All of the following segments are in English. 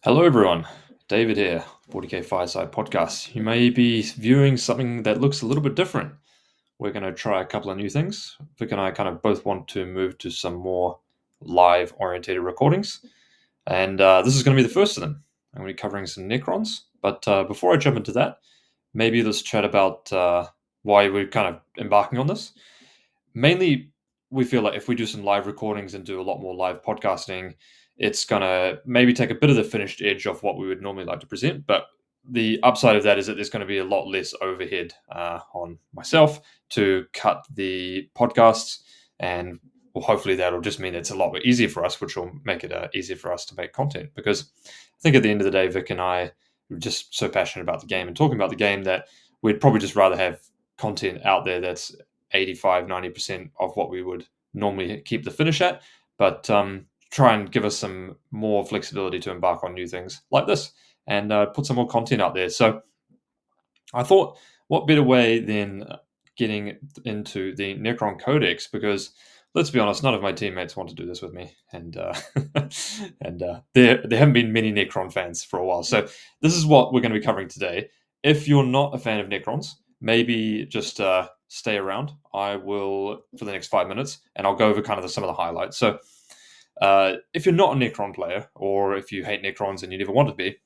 Hello, everyone. David here, 40k Fireside podcast. You may be viewing something that looks a little bit different. We're going to try a couple of new things. Vic and I kind of both want to move to some more live orientated recordings, and this is going to be the first of them. I'm going to be covering some Necrons. But before I jump into that, maybe let's chat about why we're kind of embarking on this. Mainly, we feel like if we do some live recordings and do a lot more live podcasting, it's gonna maybe take a bit of the finished edge off what we would normally like to present. But the upside of that is that there's going to be a lot less overhead on myself to cut the podcasts, and well, hopefully that'll just mean it's a lot easier for us, which will make it easier for us to make content. Because I think at the end of the day, Vic and I are just so passionate about the game and talking about the game that we'd probably just rather have content out there that's 85, 90% of what we would normally keep the finish at, but try and give us some more flexibility to embark on new things like this and put some more content out there. So I thought, what better way than getting into the Necron Codex? Because let's be honest, none of my teammates want to do this with me, and there haven't been many Necron fans for a while. So this is what we're going to be covering today. If you're not a fan of Necrons, maybe just stay around. I will for the next 5 minutes, and I'll go over kind of some of the highlights. So if you're not a Necron player, or if you hate Necrons and you never want to be,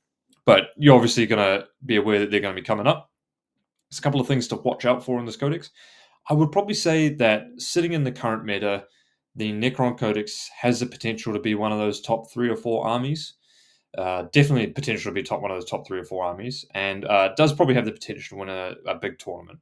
but you're obviously going to be aware that they're going to be coming up, there's a couple of things to watch out for in this codex. I would probably say that sitting in the current meta, the Necron Codex has the potential to be one of those top 3 or 4 armies. Definitely potential to be one of those top 3 or 4 armies, and does probably have the potential to win a big tournament.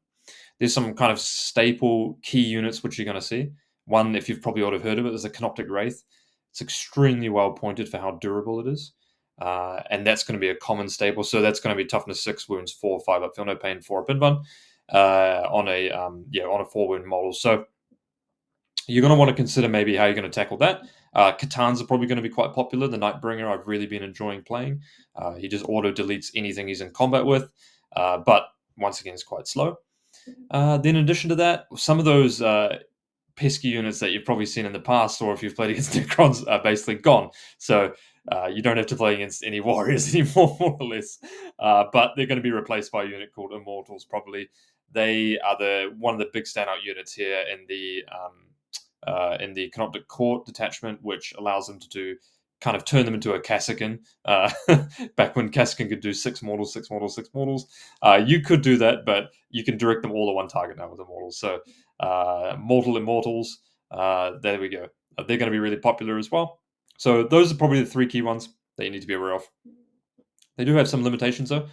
There's some kind of staple key units which you're going to see. One, if you've probably already heard of it, is the Canoptek Wraith. It's extremely well pointed for how durable it is. And that's going to be a common staple. So that's going to be toughness 6, wounds 4, 5 up, feel no pain, 4 up, invuln on a 4 wound model. So you're going to want to consider maybe how you're going to tackle that. Katans are probably going to be quite popular. The Nightbringer I've really been enjoying playing. He just auto deletes anything he's in combat with, but once again, it's quite slow. Then, in addition to that, some of those pesky units that you've probably seen in the past, or if you've played against Necrons, are basically gone. So you don't have to play against any warriors anymore, more or less. But they're going to be replaced by a unit called Immortals, probably. They are one of the big standout units here in the Canoptek Court detachment, which allows them to do kind of turn them into a Kassakin. Back when Kassakin could do 6 mortals, 6 mortals, 6 mortals. You could do that, but you can direct them all to one target now with Immortals. So Mortal Immortals, there we go. They're going to be really popular as well. So those are probably the 3 key ones that you need to be aware of. They do have some limitations though.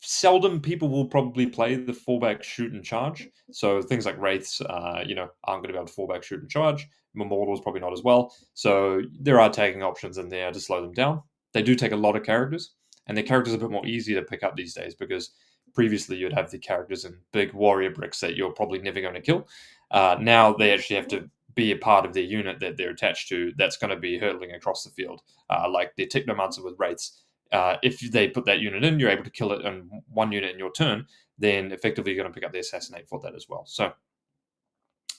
Seldom people will probably play the fallback shoot and charge. So things like Wraiths, aren't going to be able to fallback shoot and charge. Immortals probably not as well. So there are tagging options in there to slow them down. They do take a lot of characters, and their characters are a bit more easy to pick up these days because previously you'd have the characters in big warrior bricks that you're probably never going to kill. Now they actually have to be a part of their unit that they're attached to that's going to be hurtling across the field, like the Technomancer with Wraiths. If they put that unit in, you're able to kill it in one unit in your turn, then effectively you're going to pick up the Assassinate for that as well. So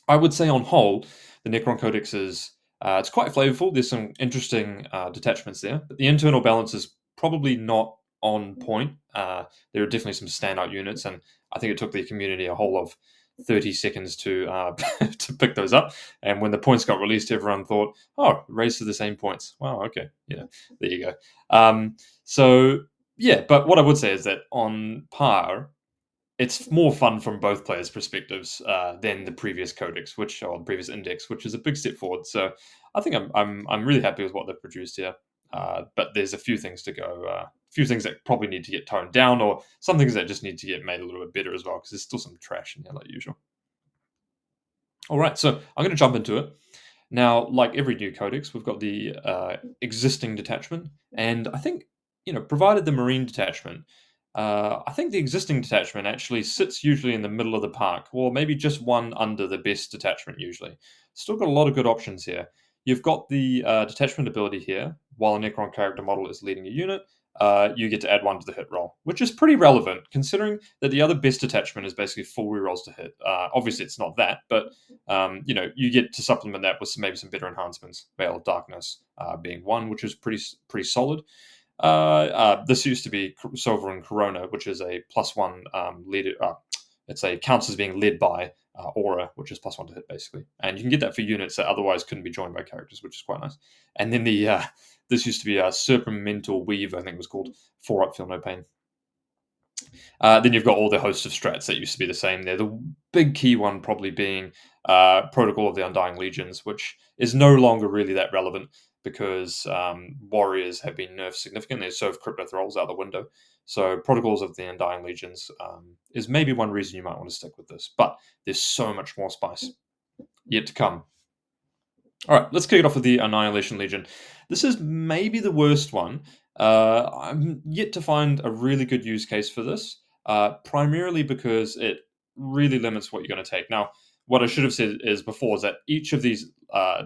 I would say on whole, the Necron Codex is it's quite flavorful. There's some interesting detachments there, but the internal balance is probably not on point. There are definitely some standout units, and I think it took the community a whole of 30 seconds to to pick those up. And when the points got released, everyone thought, "Oh, race to the same points." Wow, okay, there you go. So yeah, but what I would say is that on par, it's more fun from both players' perspectives than the previous codex, or the previous index, which is a big step forward. So I think I'm really happy with what they've produced here. But there's a few things to go, a few things that probably need to get toned down, or some things that just need to get made a little bit better as well, because there's still some trash in here like usual. All right, so I'm going to jump into it. Now, like every new codex, we've got the existing detachment, and I think, provided the marine detachment, I think the existing detachment actually sits usually in the middle of the park, or maybe just one under the best detachment usually. Still got a lot of good options here. You've got the detachment ability here, while a Necron character model is leading a unit. you get to add 1 to the hit roll, which is pretty relevant considering that the other best detachment is basically full rerolls to hit. Obviously, it's not that, but you get to supplement that with maybe some better enhancements. Veil of Darkness being one, which is pretty solid. This used to be Sovereign Corona, which is a +1 leader. Counts as being led by Aura, which is +1 to hit basically, and you can get that for units that otherwise couldn't be joined by characters, which is quite nice. And then this used to be a Serpentmental Weave, I think it was called. 4-up, feel no pain. Then you've got all the host of strats that used to be the same there. The big key one probably being Protocol of the Undying Legions, which is no longer really that relevant because warriors have been nerfed significantly, so have crypto rolls out the window. So Protocols of the Undying Legions is maybe one reason you might want to stick with this, but there's so much more spice yet to come. All right, let's kick it off with the Annihilation Legion. This is maybe the worst one. I'm yet to find a really good use case for this, primarily because it really limits what you're going to take. Now, what I should have said is before is that each of these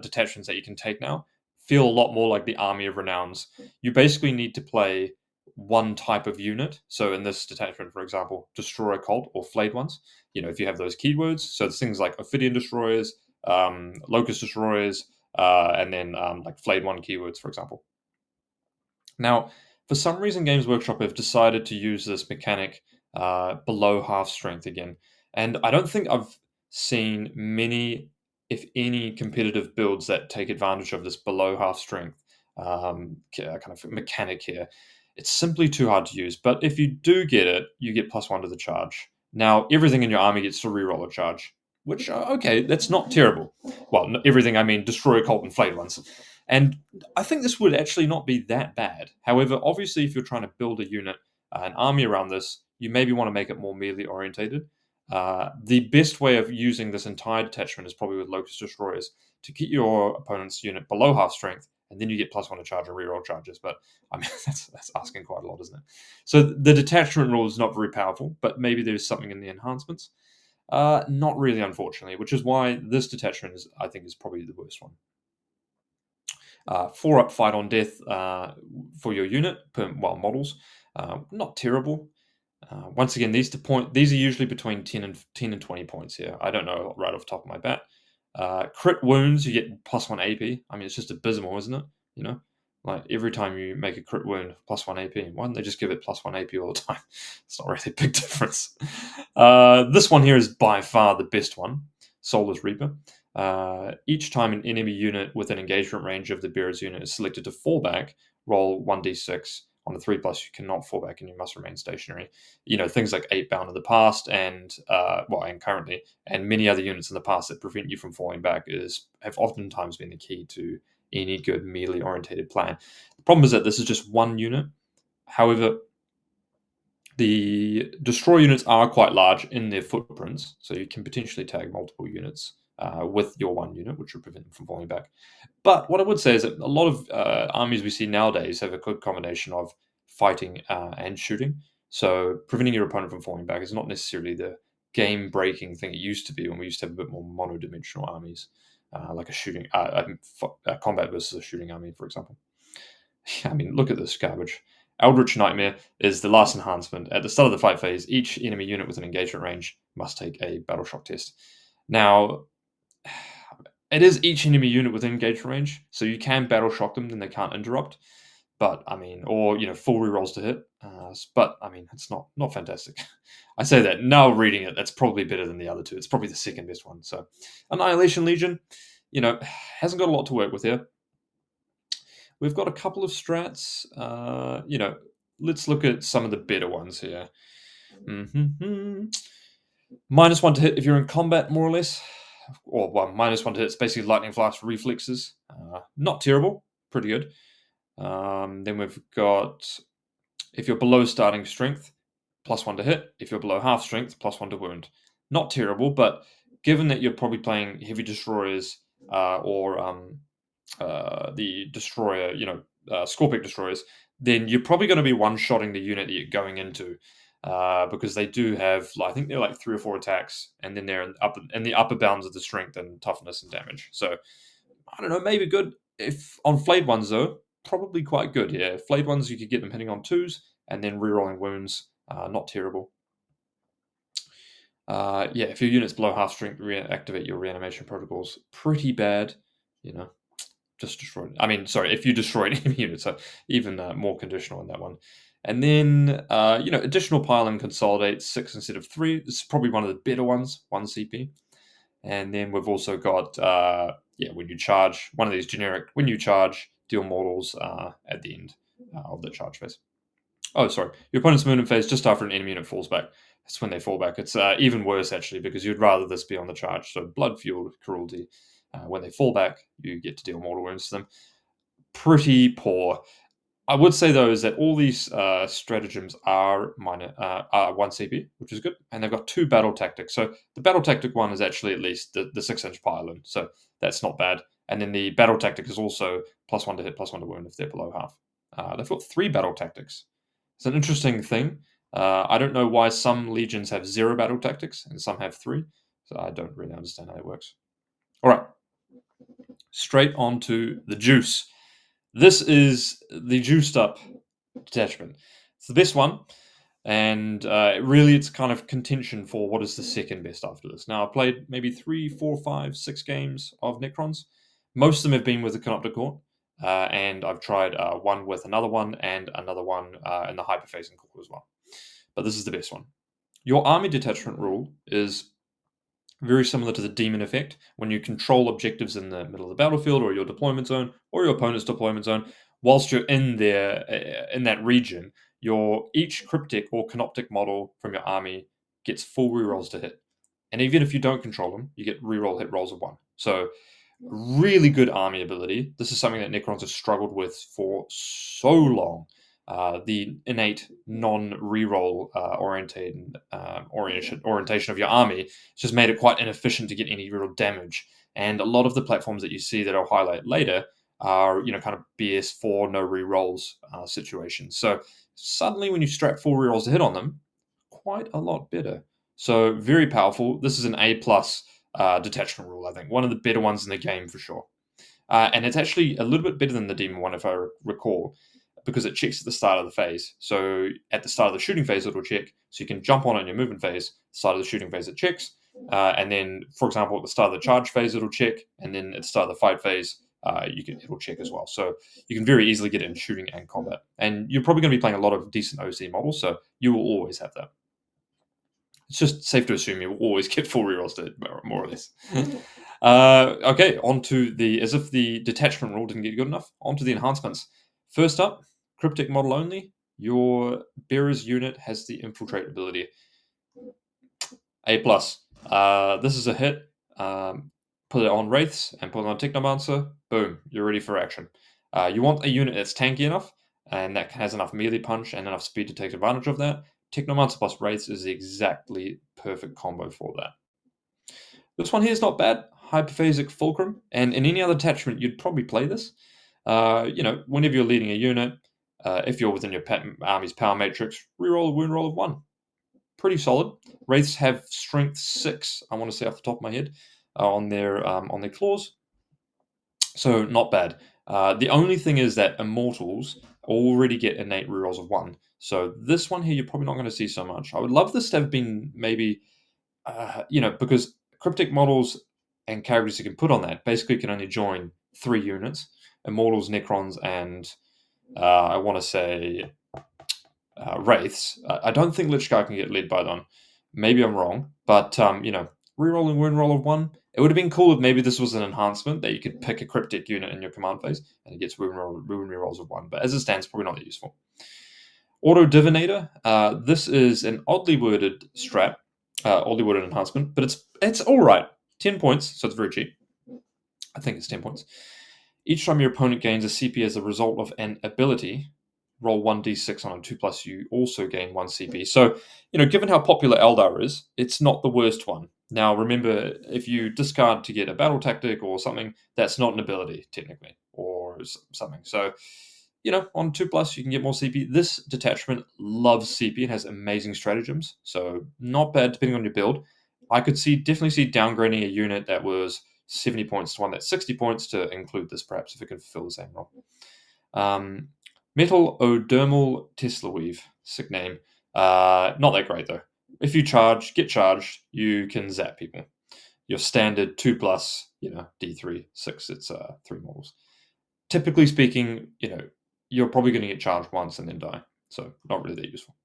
detachments that you can take now feel a lot more like the Army of Renowns. You basically need to play one type of unit. So in this detachment, for example, Destroyer Cult or Flayed ones, if you have those keywords, so it's things like Ophidian Destroyers, Locust Destroyers, and then like Flayed 1 keywords, for example. Now, for some reason, Games Workshop have decided to use this mechanic below half strength again. And I don't think I've seen many, if any, competitive builds that take advantage of this below half strength kind of mechanic here. It's simply too hard to use. But if you do get it, you get +1 to the charge. Now, everything in your army gets to reroll a charge, which, okay, that's not terrible. Well, everything, I mean, Destroyer Cult and Flayed ones. And I think this would actually not be that bad. However, obviously, if you're trying to build a unit, an army around this, you maybe want to make it more melee orientated. The best way of using this entire detachment is probably with Locust Destroyers to keep your opponent's unit below half strength, and then you get +1 to charge and reroll charges. But I mean, that's asking quite a lot, isn't it? So the detachment rule is not very powerful, but maybe there's something in the enhancements. Not really, unfortunately, which is why this detachment I think is probably the worst one. 4-up fight on death for your unit, models. Not terrible. Once again, these are usually between 10 and 20 points here. I don't know right off the top of my bat. Crit wounds, you get +1 AP. I mean, it's just abysmal, isn't it? Like every time you make a crit wound, +1 AP. Why don't they just give it +1 AP all the time? It's not really a big difference. This one here is by far the best one. Soulless Reaper. Each time an enemy unit within engagement range of the bearer's unit is selected to fall back, roll 1d6. On a 3+, you cannot fall back and you must remain stationary. Things like 8 bound in the past and currently, and many other units in the past that prevent you from falling back have oftentimes been the key to any good melee orientated plan. The problem is that this is just one unit. However, the destroy units are quite large in their footprints, so you can potentially tag multiple units with your one unit, which would prevent them from falling back. But what I would say is that a lot of armies we see nowadays have a good combination of fighting and shooting. So preventing your opponent from falling back is not necessarily the game-breaking thing it used to be when we used to have a bit more mono-dimensional armies, like a combat versus a shooting army, for example. I mean, look at this garbage. Eldritch Nightmare is the last enhancement. At the start of the fight phase, each enemy unit with an engagement range must take a battle shock test. Now, it is each enemy unit with engagement range, so you can battle shock them, then they can't interrupt. But I mean, or full rerolls to hit. But I mean, it's not fantastic. I say that now reading it, that's probably better than the other two. It's probably the second best one. So, Annihilation Legion, hasn't got a lot to work with here. We've got a couple of strats. Let's look at some of the better ones here. -1 to hit if you're in combat, more or less. Or -1 to hit. It's basically lightning flash reflexes. Not terrible. Pretty good. Then we've got, if you're below starting strength, +1 to hit. If you're below half strength, +1 to wound. Not terrible, but given that you're probably playing heavy destroyers or the destroyer, Scorpic destroyers, then you're probably going to be one-shotting the unit that you're going into because they do have, I think they're like 3 or 4 attacks, and then they're in the upper bounds of the strength and toughness and damage. So I don't know, maybe good. If on flayed ones though, probably quite good. Yeah, flayed ones you could get them hitting on 2s, and then rerolling wounds, not terrible. Yeah, if your unit's below half strength, reactivate your reanimation protocols. Pretty bad, you know. Just destroyed. I mean, sorry, if you destroyed enemy units, so even more conditional in that one. And then, additional pile and consolidate 6 instead of 3. This is probably one of the better ones, 1 CP. And then we've also got, when you charge, one of these generic, when you charge, deal mortals at the end of the charge phase. Oh, sorry. Your opponent's movement phase just after an enemy unit falls back. That's when they fall back. It's even worse, actually, because you'd rather this be on the charge. So blood-fueled cruelty. When they fall back, you get to deal mortal wounds to them. Pretty poor. I would say, though, is that all these stratagems are 1 CP, which is good. And they've got 2 battle tactics. So the battle tactic one is actually at least the 6-inch pylon. So that's not bad. And then the battle tactic is also +1 to hit, +1 to wound if they're below half. They've got 3 battle tactics. It's an interesting thing. I don't know why some legions have 0 battle tactics and some have 3. So I don't really understand how that works. All right. Straight on to the juice. This is the juiced up detachment. It's the best one. And really, it's kind of contention for what is the second best after this. Now, I've played maybe 3, 4, 5, 6 games of Necrons. Most of them have been with the Canoptek Court. And I've tried one with another one and another one in the Hyperphasing Court as well. But this is the best one. Your army detachment rule is very similar to the demon effect. When you control objectives in the middle of the battlefield or your deployment zone or your opponent's deployment zone, whilst you're in there, in that region, each cryptic or canoptic model from your army gets full rerolls to hit. And even if you don't control them, you get reroll hit rolls of 1. So really good army ability. This is something that Necrons have struggled with for so long. The innate non-reroll orientation of your army just made it quite inefficient to get any real damage. And a lot of the platforms that you see that I'll highlight later are, kind of BS4 no rerolls situations. So suddenly, when you strap 4 rerolls to hit on them, quite a lot better. So very powerful. This is an A plus detachment rule, I think. One of the better ones in the game for sure. And it's actually a little bit better than the demon one, if I recall, because it checks at the start of the phase. So at the start of the shooting phase, it'll check. So you can jump on it in your movement phase. Start of the shooting phase, it checks. And then, for example, at the start of the charge phase, it'll check. And then at the start of the fight phase, it'll check as well. So you can very easily get it in shooting and combat. And you're probably going to be playing a lot of decent OC models, so you will always have that. It's just safe to assume you will always get 4 rerolls to more or less. Okay, onto as if the detachment rule didn't get good enough, onto the enhancements. First up, cryptic model only. Your bearer's unit has the infiltrate ability. A plus. This is a hit. Put it on Wraiths and put it on Technomancer. Boom, you're ready for action. You want a unit that's tanky enough and that has enough melee punch and enough speed to take advantage of that. Technomancer plus Wraiths is the exactly perfect combo for that. This one here is not bad. Hyperphasic Fulcrum, and in any other attachment, you'd probably play this. Whenever you're leading a unit, if you're within your army's power matrix, reroll a wound roll of 1. Pretty solid. Wraiths have strength 6, I want to say off the top of my head, on their claws. So not bad. The only thing is that Immortals already get innate rerolls of 1. So this one here, you're probably not going to see so much. I would love this to have been maybe, because cryptic models and characters you can put on that basically can only join 3 units: Immortals, Necrons, and I want to say Wraiths. I don't think Lichguard can get led by them. Maybe I'm wrong, but rerolling wound roll of 1. It would have been cool if maybe this was an enhancement that you could pick a cryptic unit in your command phase and it gets wound rerolls of 1. But as it stands, probably not that useful. Auto Divinator. This is an oddly worded strat, oddly worded enhancement, but it's all right. 10 points, so it's very cheap. I think it's 10 points. Each time your opponent gains a CP as a result of an ability, roll 1d6 on a 2+, you also gain 1 CP. So, given how popular Eldar is, it's not the worst one. Now, remember, if you discard to get a battle tactic or something, that's not an ability, technically, or something. So, on 2+, you can get more CP. This detachment loves CP and has amazing stratagems, so not bad depending on your build. I could definitely see downgrading a unit that was 70 points to one that's 60 points to include this, perhaps, if it can fulfill the same role. Metal Odermal Tesla Weave, sick name. Not that great though. If you get charged, you can zap people. Your standard 2+, D3, 6, it's 3 models. Typically speaking, you're probably going to get charged once and then die. So not really that useful.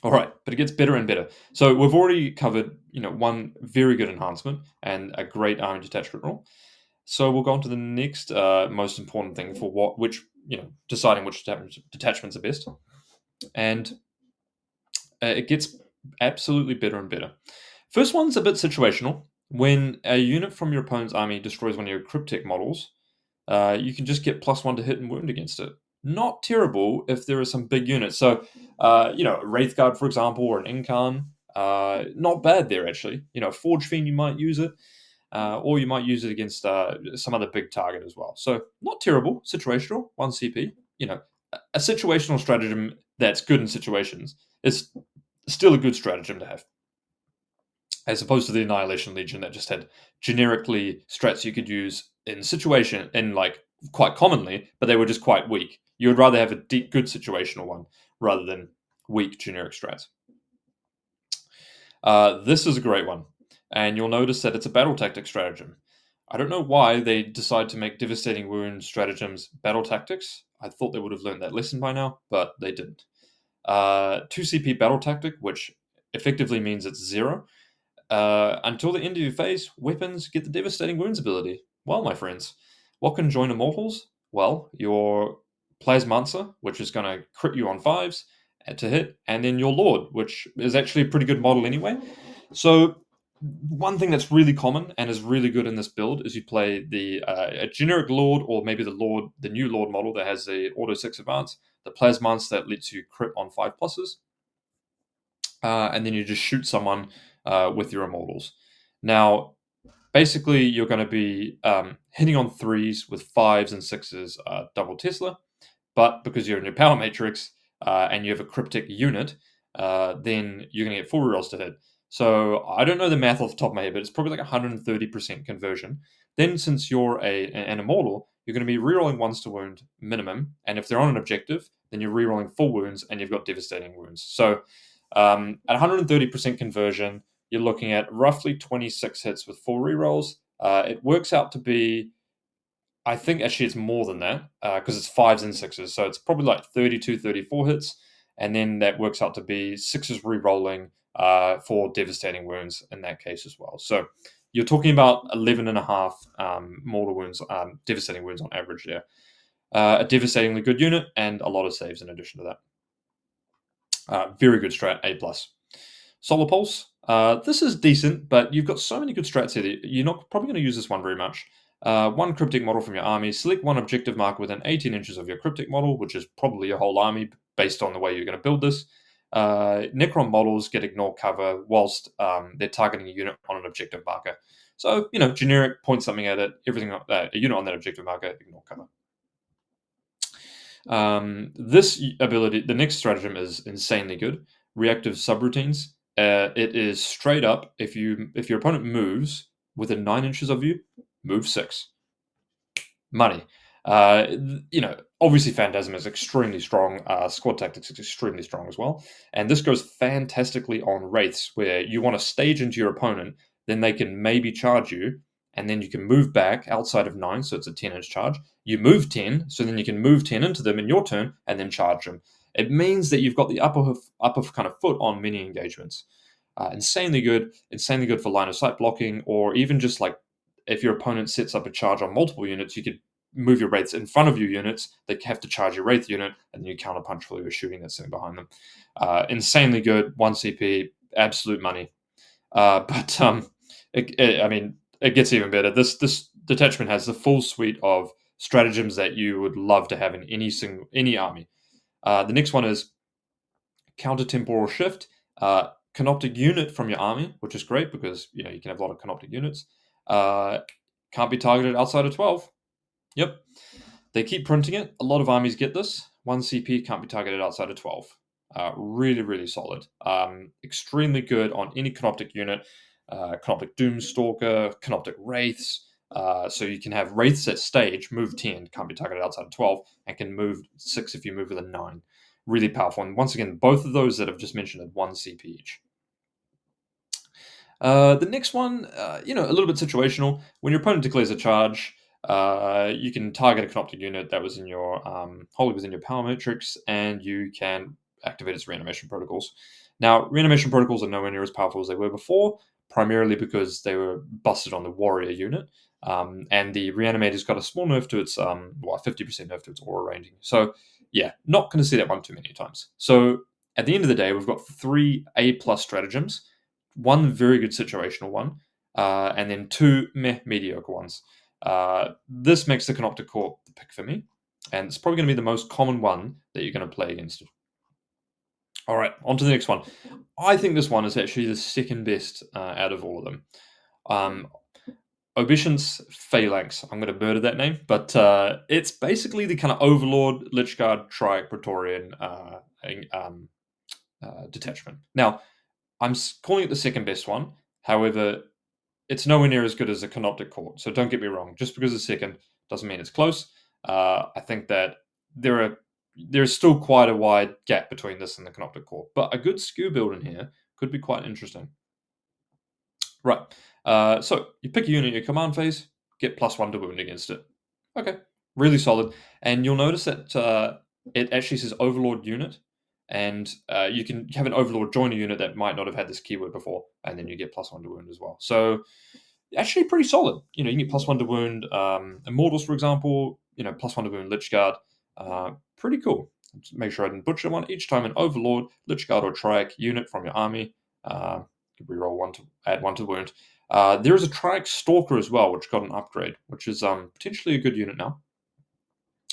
All right, but it gets better and better. So we've already covered, one very good enhancement and a great army detachment rule. So we'll go on to the next most important thing for deciding which detachments are best. And it gets absolutely better and better. First one's a bit situational. When a unit from your opponent's army destroys one of your cryptic models, you can just get +1 to hit and wound against it. Not terrible if there are some big units. So, a Wraith Guard, for example, or an Incarn. Not bad there, actually. Forge Fiend, you might use it. Or you might use it against some other big target as well. So, not terrible. Situational, 1 CP. A situational stratagem that's good in situations is still a good stratagem to have, as opposed to the Annihilation Legion that just had generically strats you could use quite commonly, but they were just quite weak. You would rather have a deep, good situational one rather than weak generic strats. This is a great one, and you'll notice that it's a battle tactic stratagem. I don't know why they decide to make devastating wound stratagems battle tactics. I thought they would have learned that lesson by now, but they didn't. 2 CP battle tactic, which effectively means it's 0. Until the end of your phase, weapons get the devastating wounds ability. Well, my friends, what can join Immortals? Well, your Plasmancer, which is going to crit you on 5s to hit, and then your Lord, which is actually a pretty good model anyway. So, one thing that's really common and is really good in this build is you play a generic Lord, or maybe the new Lord model that has the Auto 6 advance, the Plasmancer that lets you crit on 5+s, and then you just shoot someone with your Immortals. Now, basically, you're going to be hitting on 3s with 5s and 6s, double Tesla, but because you're in your power matrix and you have a cryptic unit, then you're going to get 4 rerolls to hit. So I don't know the math off the top of my head, but it's probably like 130% conversion. Then, since you're an Immortal, you're going to be rerolling 1s to wound minimum, and if they're on an objective, then you're rerolling 4 wounds and you've got devastating wounds. So at 130% conversion, you're looking at roughly 26 hits with 4 rerolls. It works out to be, I think actually it's more than that because it's 5s and 6s. So it's probably like 32, 34 hits. And then that works out to be 6s rerolling for devastating wounds in that case as well. So you're talking about 11.5 mortal wounds, devastating wounds on average there. A devastatingly good unit and a lot of saves in addition to that. Very good strat, A+. Solar Pulse. This is decent, but you've got so many good strats here that you're not probably going to use this one very much. 1 cryptic model from your army. Select 1 objective marker within 18 inches of your cryptic model, which is probably your whole army based on the way you're going to build this. Necron models get ignore cover whilst they're targeting a unit on an objective marker. So, generic, point something at it, everything a unit on that objective marker, ignore cover. This ability, the next stratagem is insanely good. Reactive subroutines. It is straight up, if your opponent moves within 9 inches of you, move 6. Money. Obviously Phantasm is extremely strong. Squad Tactics is extremely strong as well. And this goes fantastically on Wraiths, where you want to stage into your opponent, then they can maybe charge you, and then you can move back outside of 9, so it's a 10-inch charge. You move 10, so then you can move 10 into them in your turn, and then charge them. It means that you've got the upper kind of foot on many engagements. Insanely good for line of sight blocking, or even just like if your opponent sets up a charge on multiple units, you could move your Wraiths in front of your units. They have to charge your Wraith unit, and then you counterpunch while you're shooting that's sitting behind them. Insanely good, 1 CP, absolute money. But it gets even better. This detachment has the full suite of stratagems that you would love to have in any army. The next one is counter-temporal shift. Canoptek unit from your army, which is great because you can have a lot of Canoptek units. Can't be targeted outside of 12. Yep. They keep printing it. A lot of armies get this. 1 CP, can't be targeted outside of 12. Really, really solid. Extremely good on any Canoptek unit. Canoptek Doomstalker, Canoptek Wraiths, So you can have Wraiths at stage, move 10, can't be targeted outside of 12, and can move 6 if you move with a 9. Really powerful. And once again, both of those that I've just mentioned at 1 CP each. The next one, a little bit situational. When your opponent declares a charge, you can target a Canoptek unit that was in your wholly within your power matrix, and you can activate its reanimation protocols. Now, reanimation protocols are nowhere near as powerful as they were before, primarily because they were busted on the warrior unit, and the reanimator's got a small nerf to its 50% nerf to its aura ranging. So, yeah, not going to see that one too many times. So, at the end of the day, we've got 3 A+ stratagems, one very good situational one, and then 2 mediocre ones. This makes the Canoptek Court the pick for me, and it's probably going to be the most common one that you're going to play against. All right, on to the next one. I think this one is actually the second best out of all of them. Obeisance Phalanx. I'm going to murder that name, but it's basically the kind of Overlord, Lichguard, Triac, Praetorian detachment. Now, I'm calling it the second best one. However, it's nowhere near as good as the Canoptek Court. So don't get me wrong. Just because it's second doesn't mean it's close. I think that there's still quite a wide gap between this and the Canoptek Court. But a good skew build in here could be quite interesting. Right. So you pick a unit in your command phase, get +1 to wound against it. Okay. Really solid. And you'll notice that it actually says Overlord unit. And you can have an Overlord join a unit that might not have had this keyword before, and then you get +1 to wound as well. So actually pretty solid. You can get +1 to wound Immortals, for example. +1 to wound Lichguard. Pretty cool. Just make sure I didn't butcher one. Each time an Overlord, Lichguard, or Triac unit from your army, reroll 1 to add 1 to wound. There is a Triac Stalker as well, which got an upgrade, which is potentially a good unit now.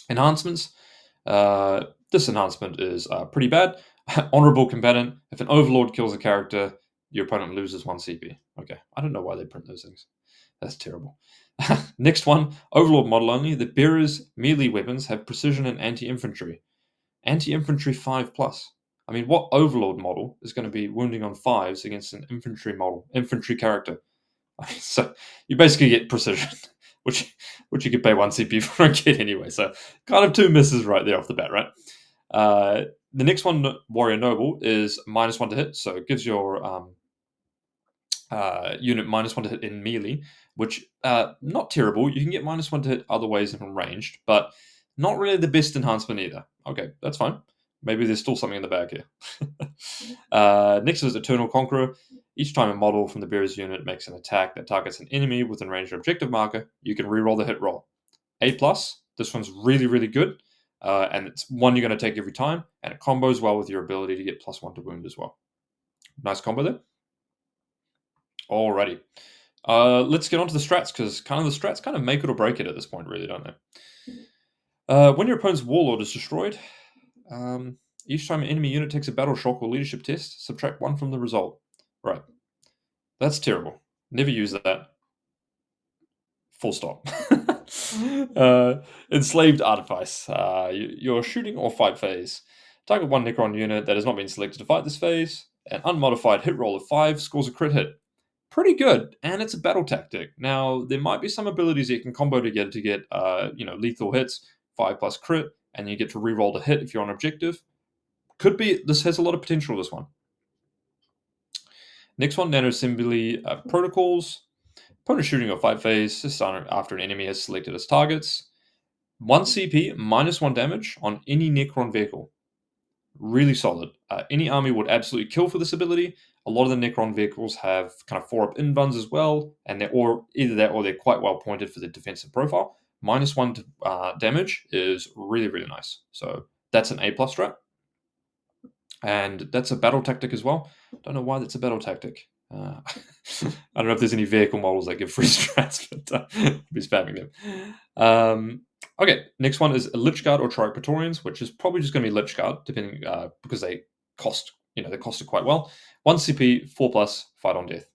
Enhancements. This enhancement is pretty bad. Honorable Combatant. If an Overlord kills a character, your opponent loses 1 CP. Okay, I don't know why they print those things. That's terrible. Next one, Overlord model only. The bearer's melee weapons have precision and anti-infantry. Anti-infantry 5+. I mean, what Overlord model is going to be wounding on 5s against an infantry character? So you basically get precision, which you could pay 1 CP for a kit anyway. So kind of 2 misses right there off the bat, right? The next one, Warrior Noble, is -1 to hit, so it gives your unit -1 to hit in melee, which not terrible. You can get -1 to hit other ways from ranged, but not really the best enhancement either. Okay, that's fine. Maybe there's still something in the bag here. Next is Eternal Conqueror. Each time a model from the bearer's unit makes an attack that targets an enemy within range of objective marker, you can reroll the hit roll. A+. This one's really, really good. And it's one you're going to take every time, and it combos well with your ability to get +1 to wound as well. Nice combo there. Alrighty. Let's get on to the strats, because the strats kind of make it or break it at this point, really, don't they? When your opponent's Warlord is destroyed, each time an enemy unit takes a battle shock or leadership test, subtract 1 from the result. Right. That's terrible. Never use that. Full stop. Enslaved Artifice. Your shooting or fight phase. Target 1 Necron unit that has not been selected to fight this phase. An unmodified hit roll of 5 scores a crit hit. Pretty good, and it's a battle tactic. Now, there might be some abilities that you can combo together to get lethal hits, 5+ crit, and you get to reroll the hit if you're on objective. This has a lot of potential, this one. Next one, Nano Assembly Protocols. Opponent shooting or fight phase is done after an enemy has selected its targets. 1 CP, -1 damage on any Necron vehicle. Really solid. Any army would absolutely kill for this ability. A lot of the Necron vehicles have kind of 4-up invuns as well, and either that or they're quite well pointed for the defensive profile. -1 damage is really, really nice. So that's an A+ strat. And that's a battle tactic as well. Don't know why that's a battle tactic. I don't know if there's any vehicle models that give free strats, but I'll be spamming them. Okay, next one is Lichguard or Triac Praetorians, which is probably just going to be Lichguard, depending because they cost, they costed quite well. 1 CP, 4+, fight on death.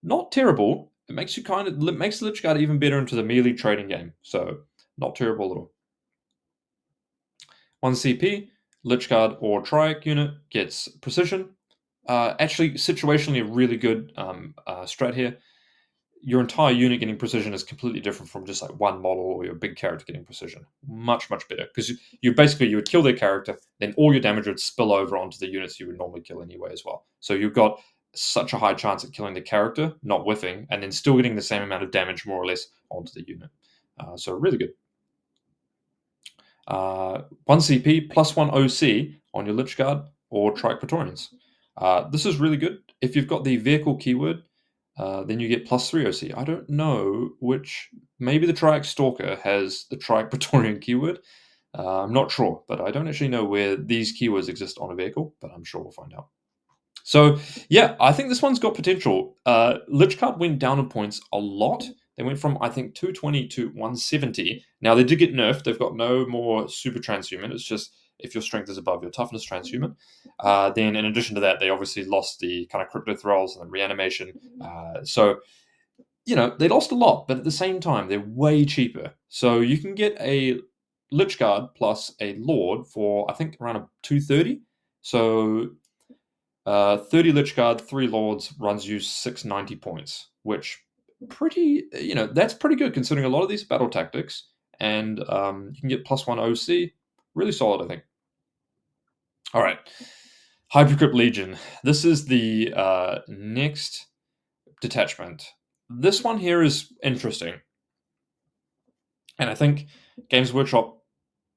Not terrible. It makes the Lichguard even better into the melee trading game. So not terrible at all. 1 CP, Lichguard or Triac unit gets precision. Actually, situationally, a really good strat here. your entire unit getting precision is completely different from just like one model or your big character getting precision. Much, much better. Because you would kill their character, then all your damage would spill over onto the units you would normally kill anyway as well. So you've got such a high chance at killing the character, not whiffing, and then still getting the same amount of damage more or less onto the unit. So really good. 1 CP plus 1 OC on your Lich Guard or Trike Praetorians. This is really good. If you've got the vehicle keyword, then you get plus 3 OC. I don't know which. Maybe the Trike Stalker has the Trike Praetorian keyword. I'm not sure, but I don't actually know where these keywords exist on a vehicle, but I'm sure we'll find out. So, yeah, I think this one's got potential. Lich Guard went down in points a lot. They went from, I think, 220 to 170. Now, they did get nerfed. They've got no more super transhuman. It's just if your strength is above your toughness transhuman. Then, in addition to that, they obviously lost the kind of crypto thralls and the reanimation. So, they lost a lot, but at the same time, they're way cheaper. So, you can get a Lich Guard plus a Lord for, I think, around a 230. So, 30 Lich Guard, 3 Lords runs you 690 points, which that's pretty good considering a lot of these battle tactics. And you can get plus 1 OC. Really solid, I think. All right. Hypercrypt Legion. This is the next detachment. This one here is interesting. And I think Games Workshop,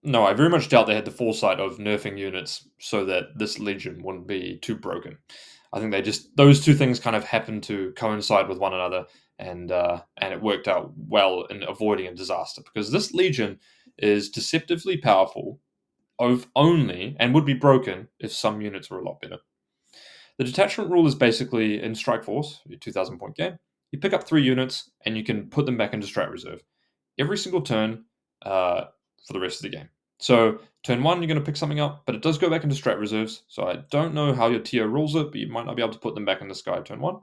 no, I very much doubt they had the foresight of nerfing units so that this Legion wouldn't be too broken. I think those two things kind of happened to coincide with one another, and it worked out well in avoiding a disaster, because this Legion is deceptively powerful only, and would be broken if some units were a lot better. The detachment rule is basically in Strike Force, your 2,000 point game, you pick up 3 units and you can put them back into Strat Reserve every single turn for the rest of the game. So turn 1, you're going to pick something up, but it does go back into Strat Reserves. So I don't know how your TO rules it, but you might not be able to put them back in the sky turn 1.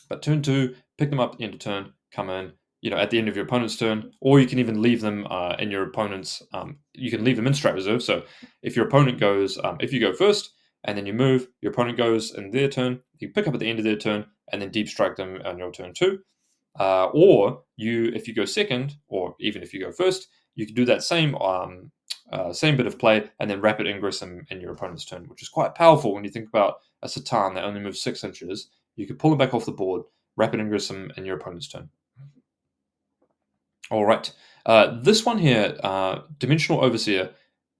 But turn 2, pick them up at the end of turn, come in, at the end of your opponent's turn, or you can even leave them in your opponent's. You can leave them in Strat Reserve. So if your opponent goes, if you go first and then you move, your opponent goes in their turn, you pick up at the end of their turn and then deep strike them on your turn 2. Or if you go second, or even if you go first, you can do that same bit of play and then rapid ingress in your opponent's turn, which is quite powerful when you think about a Satan that only moves 6 inches. You could pull them back off the board, rapid ingress them in your opponent's turn. All right. This one here, Dimensional Overseer,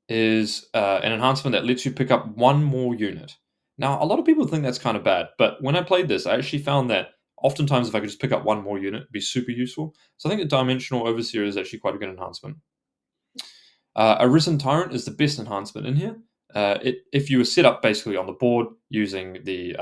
is an enhancement that lets you pick up 1 more unit. Now, a lot of people think that's kind of bad, but when I played this, I actually found that oftentimes if I could just pick up 1 more unit, it'd be super useful. So I think the Dimensional Overseer is actually quite a good enhancement. A Risen Tyrant is the best enhancement in here. If you were set up basically on the board using the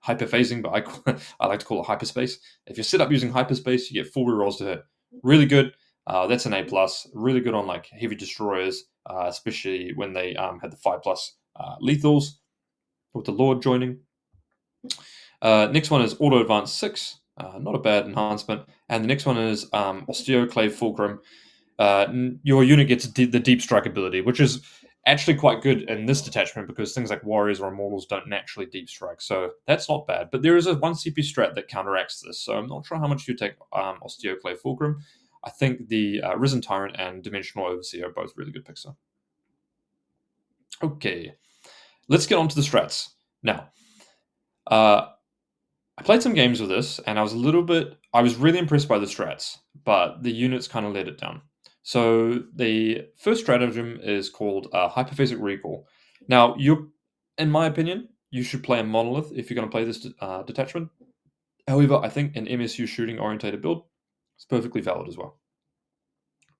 hyperphasing, but I like to call it hyperspace. If you're set up using hyperspace, you get 4 rerolls to hit. Really good. That's an A+. Really good on like heavy destroyers, especially when they had the 5+ lethals with the Lord joining. Next one is Auto Advance 6. Not a bad enhancement. And the next one is Osteoclave Fulcrum. Your unit gets the Deep Strike ability, which is actually quite good in this detachment because things like Warriors or Immortals don't naturally Deep Strike. So that's not bad. But there is a 1 CP strat that counteracts this. So I'm not sure how much you take Osteoclave Fulcrum. I think the Risen Tyrant and Dimensional Overseer are both really good picks. Okay, let's get on to the strats. Now, I played some games with this, and I was really impressed by the strats, but the units kind of let it down. So the first stratagem is called Hyperphasic Recall. Now, in my opinion, you should play a Monolith if you're going to play this detachment. However, I think an MSU shooting-orientated build is perfectly valid as well.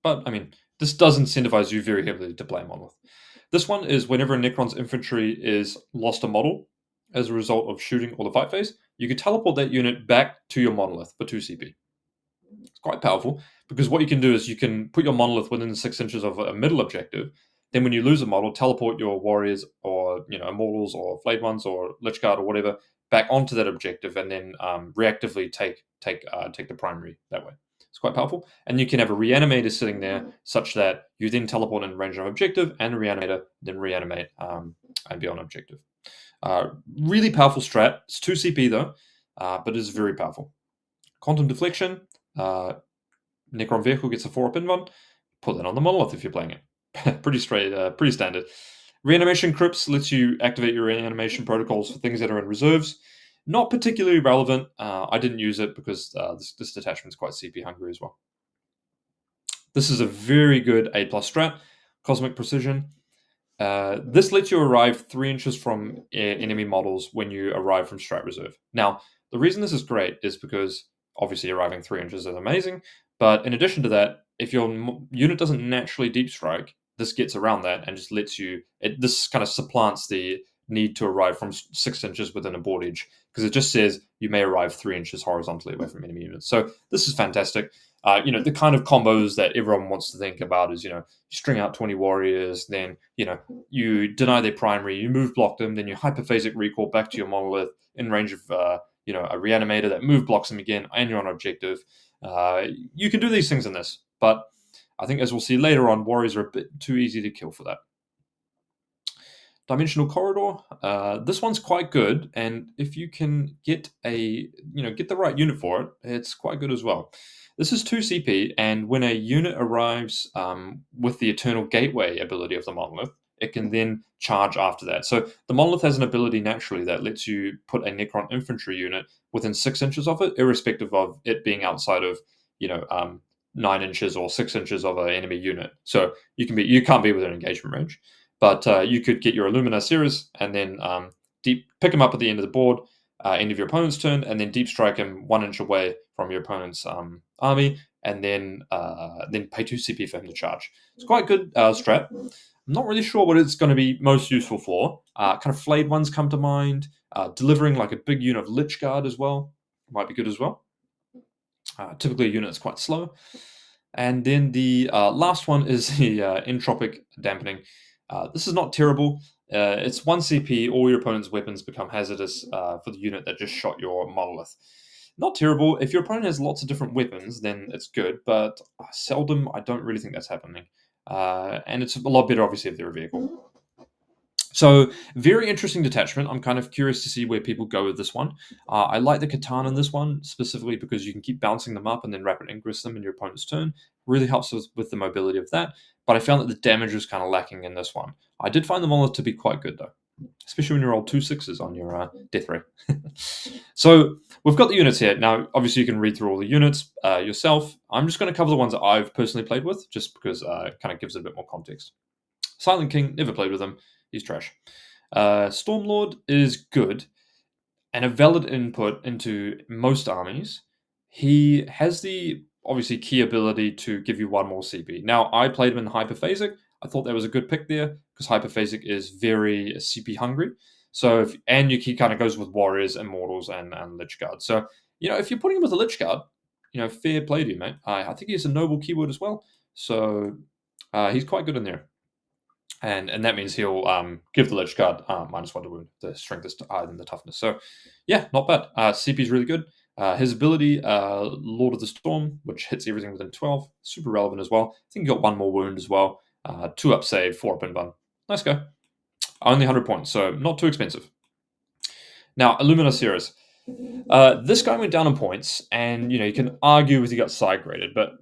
But, I mean, this does incentivize you very heavily to play a Monolith. This one is whenever a Necron's infantry is lost a model as a result of shooting or the fight phase, you can teleport that unit back to your Monolith for 2 CP. It's quite powerful, because what you can do is you can put your Monolith within 6 inches of a middle objective. Then when you lose a model, teleport your Warriors or Immortals or Flayed Ones or Lich Guard or whatever back onto that objective, and then reactively take the primary that way. It's quite powerful. And you can have a Reanimator sitting there such that you then teleport in range of objective, and a Reanimator, then reanimate and be on objective. Really powerful strat. It's 2 CP though, but it's very powerful. Quantum Deflection, Necron Vehicle gets a 4-up invuln. Put that on the Monolith if you're playing it. Pretty straight, pretty standard. Reanimation Crypts lets you activate your reanimation protocols for things that are in reserves. Not particularly relevant. I didn't use it because this detachment is quite CP hungry as well. This is a very good A+ strat. Cosmic Precision. This lets you arrive 3 inches from enemy models when you arrive from Strat Reserve. Now, the reason this is great is because obviously arriving 3 inches is amazing, but in addition to that, if your unit doesn't naturally deep strike, this gets around that and just lets you. This kind of supplants the need to arrive from 6 inches within a board edge, because it just says you may arrive 3 inches horizontally away from enemy units. So this is fantastic. The kind of combos that everyone wants to think about is, you string out 20 warriors, then, you deny their primary, you move block them, then you hyperphasic recall back to your monolith in range of, a reanimator that move blocks them again, and you're on objective. You can do these things in this, but I think, as we'll see later on, warriors are a bit too easy to kill for that. Dimensional Corridor. This one's quite good, and if you can get get the right unit for it, it's quite good as well. This is 2 CP, and when a unit arrives with the Eternal Gateway ability of the Monolith, it can then charge after that. So the Monolith has an ability naturally that lets you put a Necron infantry unit within 6 inches of it, irrespective of it being outside of 9 inches or 6 inches of an enemy unit. So you can't be within engagement range, but you could get your Illumina Series and then pick him up at the end of the board, end of your opponent's turn, and then deep strike him 1 inch away from your opponent's army, and then pay 2 CP for him to charge. It's quite good strat. I'm not really sure what it's going to be most useful for. Kind of flayed ones come to mind. Delivering like a big unit of Lich Guard as well might be good as well. Typically a unit that's quite slow. And then the last one is the Entropic Dampening. This is not terrible. It's 1 CP. All your opponent's weapons become hazardous for the unit that just shot your monolith. Not terrible. If your opponent has lots of different weapons, then it's good, but seldom, I don't really think that's happening. And it's a lot better, obviously, if they're a vehicle. So, very interesting detachment. I'm kind of curious to see where people go with this one. I like the Katana in this one, specifically because you can keep bouncing them up and then rapid ingress them in your opponent's turn. Really helps with the mobility of that. But I found that the damage was kind of lacking in this one. I did find the Monolith to be quite good, though, especially when you roll 2 6s on your death ray. So, we've got the units here. Now, obviously, you can read through all the units yourself. I'm just going to cover the ones that I've personally played with, just because it kind of gives it a bit more context. Silent King, never played with him. He's trash. Stormlord is good and a valid input into most armies. He has the, obviously, key ability to give you 1 more CP. Now, I played him in Hyperphasic. I thought that was a good pick there, because Hyperphasic is very CP hungry. So, he kind of goes with Warriors, Immortals, and Lich Guard. So, if you're putting him with a Lich Guard, fair play to you, mate. I think he has a noble keyword as well. So, he's quite good in there. And that means he'll give the Lich Guard -1 to wound. The strength is higher than the toughness. So, yeah, not bad. CP is really good. His ability, Lord of the Storm, which hits everything within 12, super relevant as well. I think he got 1 more wound as well. 2-up save, 4-up invuln. Nice guy. Only 100 points, so not too expensive. Now, Illumina Series. This guy went down in points, and you can argue with he got side graded, but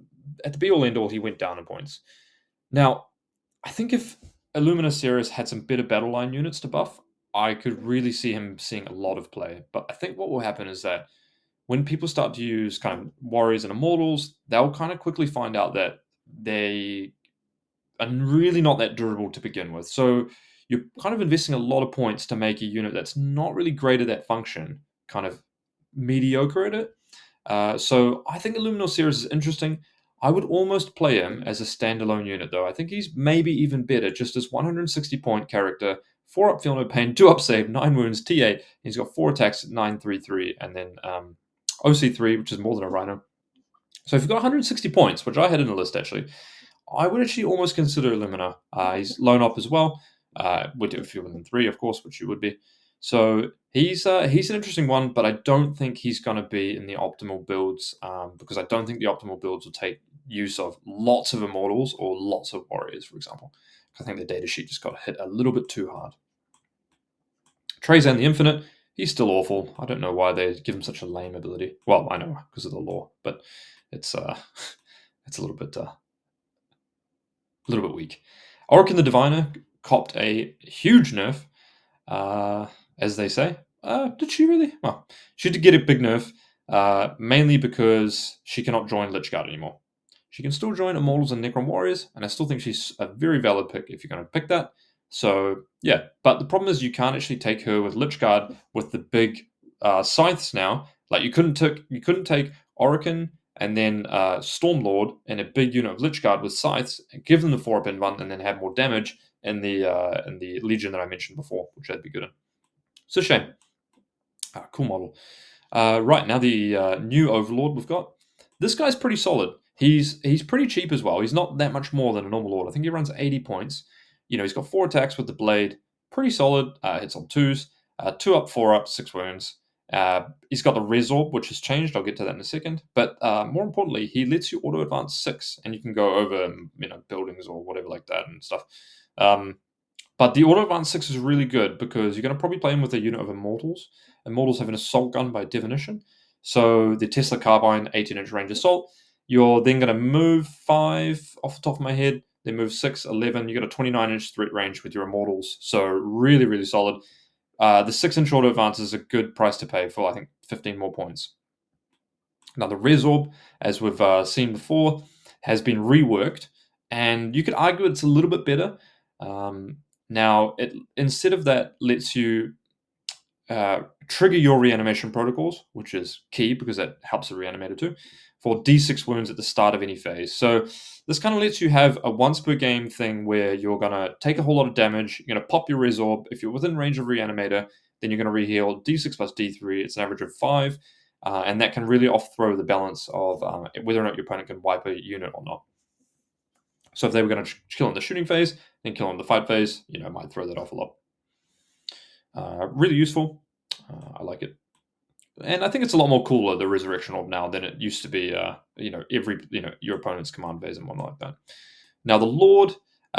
at the be-all end-all, he went down in points. Now, I think if Illumina Series had some better battle line units to buff, I could really see him seeing a lot of play. But I think what will happen is that when people start to use kind of Warriors and Immortals, they'll kind of quickly find out that they are really not that durable to begin with. So you're kind of investing a lot of points to make a unit that's not really great at that function, kind of mediocre at it. So I think Illumina Series is interesting. I would almost play him as a standalone unit, though. I think he's maybe even better, just as 160-point character, 4-up Feel No Pain, 2-up save, 9 wounds, T8. He's got 4 attacks, 9-3-3, and then OC3, which is more than a Rhino. So if you've got 160 points, which I had in the list, actually, I would actually almost consider Illumina. He's lone op as well. Would if you're within 3, of course, which you would be. So he's an interesting one, but I don't think he's going to be in the optimal builds because I don't think the optimal builds will take use of lots of Immortals or lots of Warriors, for example. I think the data sheet just got hit a little bit too hard. Trazan the Infinite, He's still awful. I don't know why they give him such a lame ability. Well, I know because of the lore, but it's it's a little bit weak. Orokin the Diviner copped a huge nerf, uh, as they say. Did she really? Well, she did get a big nerf, mainly because she cannot join Lich Guard anymore. She can still join Immortals and Necron Warriors, and I still think she's a very valid pick if you're going to pick that. So, yeah, but the problem is you can't actually take her with Lich Guard with the big scythes now. Like, you couldn't take Orokin and then Stormlord and a big unit of Lich Guard with scythes, and give them the 4-up one, and then have more damage in the Legion that I mentioned before, which I'd be good in. It's a shame. Cool model. Right, now the new Overlord we've got. This guy's pretty solid. He's pretty cheap as well. He's not that much more than a normal Lord. I think he runs 80 points. You know, he's got 4 attacks with the blade. Pretty solid. Hits on 2s. 2 up, 4 up, 6 wounds. He's got the Resorb, which has changed. I'll get to that in a second. But more importantly, he lets you auto advance 6, and you can go over buildings or whatever like that and stuff. But the auto advance 6 is really good because you're going to probably play him with a unit of Immortals. Immortals have an assault gun by definition. So the Tesla Carbine 18-inch range assault. You're then going to move 5 off the top of my head, then move 6, 11. You got a 29-inch threat range with your Immortals. So really, really solid. The 6-inch auto advance is a good price to pay for, I think, 15 more points. Now, the Resorb, as we've seen before, has been reworked, and you could argue it's a little bit better. Now, it instead of that, lets you trigger your reanimation protocols, which is key because that helps the reanimator too, for D6 wounds at the start of any phase. So this kind of lets you have a once per game thing where you're going to take a whole lot of damage, you're going to pop your Resorb. If you're within range of reanimator, then you're going to reheal D6 plus D3. It's an average of 5, and that can really off-throw the balance of whether or not your opponent can wipe a unit or not. So if they were going to kill in the shooting phase, then kill in the fight phase, it might throw that off a lot. Really useful. I like it. And I think it's a lot more cooler, the Resurrection Orb, now than it used to be, every, your opponent's command phase and whatnot like that. Now, the Lord,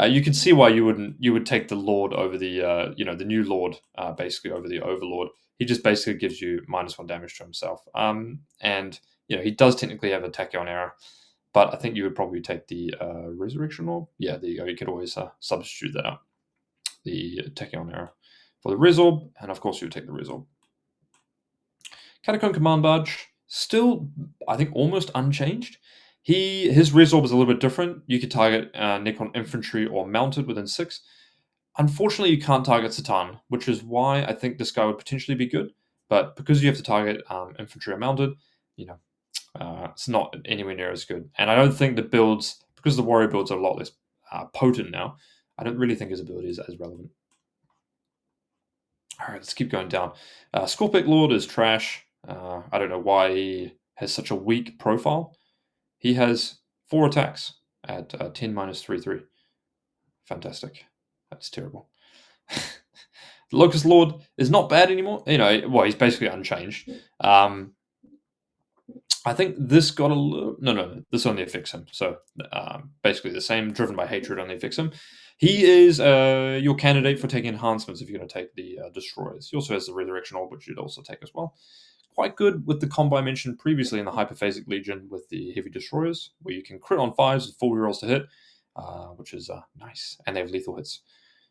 you can see why you would take the Lord over the, the new Lord, basically over the Overlord. He just basically gives you -1 damage to himself. And, he does technically have a Tachyon error, but I think you would probably take the Resurrection Orb. Yeah, there you go. You could always substitute that out. The Tachyon error for the Resorb, and of course you would take the Resorb. Catacomb Command Barge, still, I think, almost unchanged. His Resorb is a little bit different. You could target Necron Infantry or Mounted within 6. Unfortunately, you can't target Satan, which is why I think this guy would potentially be good. But because you have to target Infantry or Mounted, it's not anywhere near as good. And I don't think the builds, because the Warrior builds are a lot less potent now, I don't really think his ability is as relevant. All right, let's keep going down. Scorpic Lord is trash. I don't know why he has such a weak profile. He has 4 attacks at 10 minus 3/3. Fantastic. That's terrible. The Locust Lord is not bad anymore. He's basically unchanged. I think this got a little... No, this only affects him. So basically the same, driven by hatred, only affects him. He is your candidate for taking enhancements if you're going to take the Destroyers. He also has the Resurrection Orb, which you'd also take as well. Quite good with the combo I mentioned previously in the Hyperphasic Legion with the Heavy Destroyers, where you can crit on 5s with 4 rerolls to hit, which is nice. And they have lethal hits.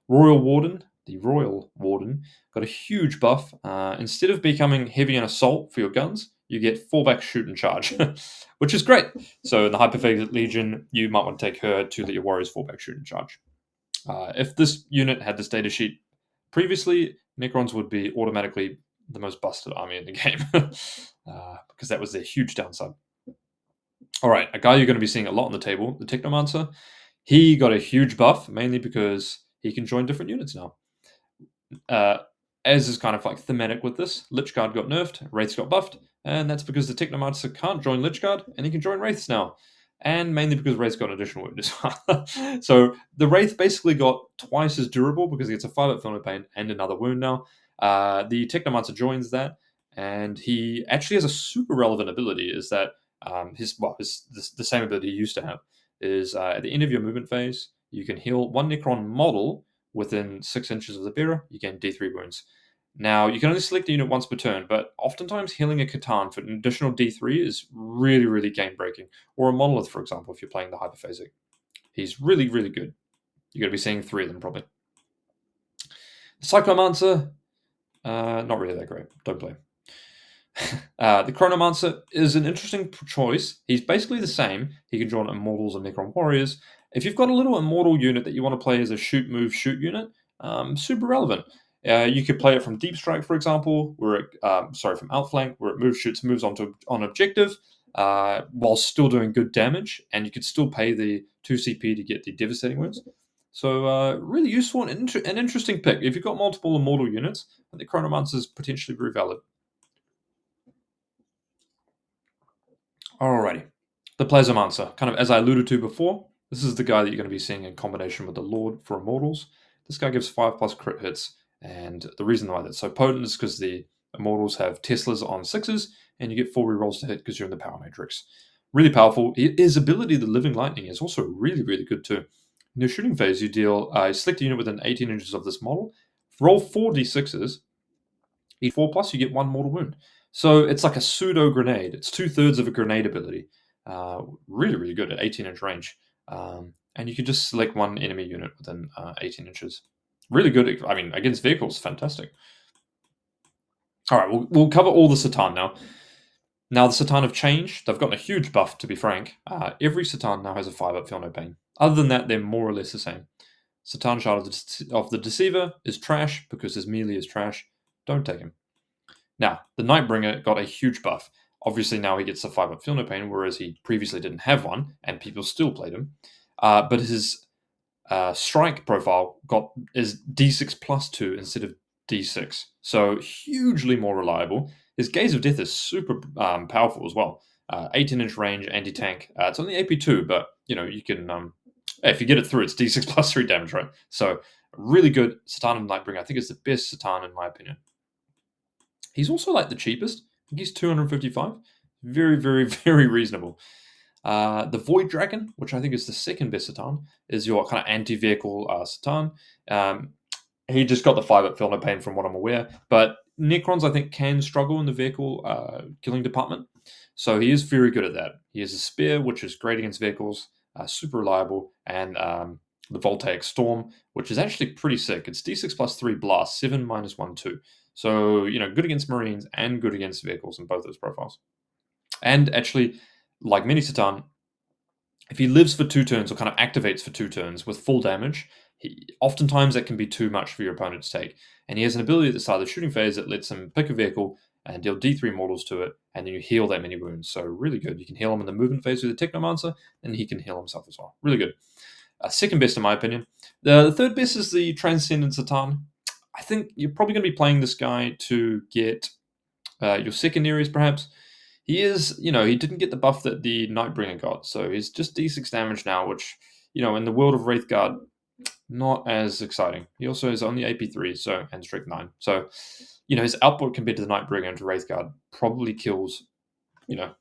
Royal Warden, the Royal Warden, got a huge buff. Instead of becoming heavy and assault for your guns, you get fallback, shoot, and charge, which is great. So in the Hyperphasic Legion, you might want to take her to let your warriors fallback, shoot, and charge. If this unit had this data sheet previously, Necrons would be automatically the most busted army in the game, because that was their huge downside. All right, a guy you're going to be seeing a lot on the table, the Technomancer. He got a huge buff, mainly because he can join different units now. As is kind of like thematic with this, Lich Guard got nerfed, Wraiths got buffed, and that's because the Technomancer can't join Lich Guard, and he can join Wraiths now. And mainly because Wraiths got an additional wound as well. So the Wraith basically got twice as durable because he gets a 5-up Film of Pain and another wound now. The Technomancer joins that, and he actually has a super relevant ability, is that the same ability he used to have, is at the end of your movement phase, you can heal 1 Necron model within 6 inches of the bearer, you gain D3 wounds. Now, you can only select a unit once per turn, but oftentimes healing a Catan for an additional D3 is really, really game-breaking. Or a Monolith, for example, if you're playing the Hyperphasic. He's really, really good. You're going to be seeing 3 of them, probably. The Psychomancer, not really that great. Don't play. The Chronomancer is an interesting choice. He's basically the same. He can draw Immortals and Necron Warriors. If you've got a little Immortal unit that you want to play as a shoot, move, shoot unit, super relevant. You could play it from Deep Strike, for example, where it, from Outflank, where it moves on objective, while still doing good damage, and you could still pay the 2 CP to get the devastating wounds. So really useful and an interesting pick. If you've got multiple Immortal units, I think Chronomancer is potentially very valid. Alrighty. The Plasmomancer, kind of as I alluded to before, this is the guy that you're going to be seeing in combination with the Lord for Immortals. This guy gives 5+ crit hits, and the reason why that's so potent is because the Immortals have Teslas on 6s, and you get 4 rerolls to hit because you're in the Power Matrix. Really powerful. His ability, the Living Lightning, is also really, really good too. In the shooting phase, you select a unit within 18 inches of this model, roll 4d6s, each 4+, you get 1 mortal wound. So it's like a pseudo grenade. It's 2/3 of a grenade ability. Really, really good at 18-inch range. And you can just select one enemy unit within 18 inches. Really good. I mean, against vehicles, fantastic. All right, we'll cover all the Satan now. Now, the Satan have changed. They've gotten a huge buff, to be frank. Every Satan now has a 5-up Feel No Pain. Other than that, they're more or less the same. Satan Shard of the Deceiver is trash because his melee is trash. Don't take him. Now, the Nightbringer got a huge buff. Obviously, now he gets a 5-up Feel No Pain, whereas he previously didn't have one, and people still played him. But his strike profile is D6+2 instead of D6, so hugely more reliable. His Gaze of Death is super powerful as well. 18-inch range, anti-tank. It's only AP2, but you can if you get it through, it's D6+3 damage, right? So really good. Satan of Nightbringer, I think, is the best Satan in my opinion. He's also like the cheapest. I think he's 255. Very, very, very reasonable. The Void Dragon, which I think is the second best Satan, is your kind of anti-vehicle Satan. He just got the 5-up Feel No Pain from what I'm aware. But Necrons, I think, can struggle in the vehicle killing department. So he is very good at that. He has a Spear, which is great against vehicles, super reliable, and the Voltaic Storm, which is actually pretty sick. It's D6+3 blast, 7 -1 2. So, good against Marines and good against vehicles in both those profiles. And actually, like many Satan, if he lives for 2 turns or kind of activates for 2 turns with full damage, oftentimes that can be too much for your opponent to take. And he has an ability at the start of the shooting phase that lets him pick a vehicle and deal D3 mortals to it, and then you heal that many wounds. So really good. You can heal him in the movement phase with the Technomancer, and he can heal himself as well. Really good. Second best in my opinion. The third best is the Transcendent Satan. I think you're probably going to be playing this guy to get your secondaries, perhaps. He is, he didn't get the buff that the Nightbringer got, so he's just D6 damage now, which, in the world of Wraithguard, not as exciting. He also has only AP3, and Strength 9. So, his output compared to the Nightbringer and to Wraithguard probably kills, I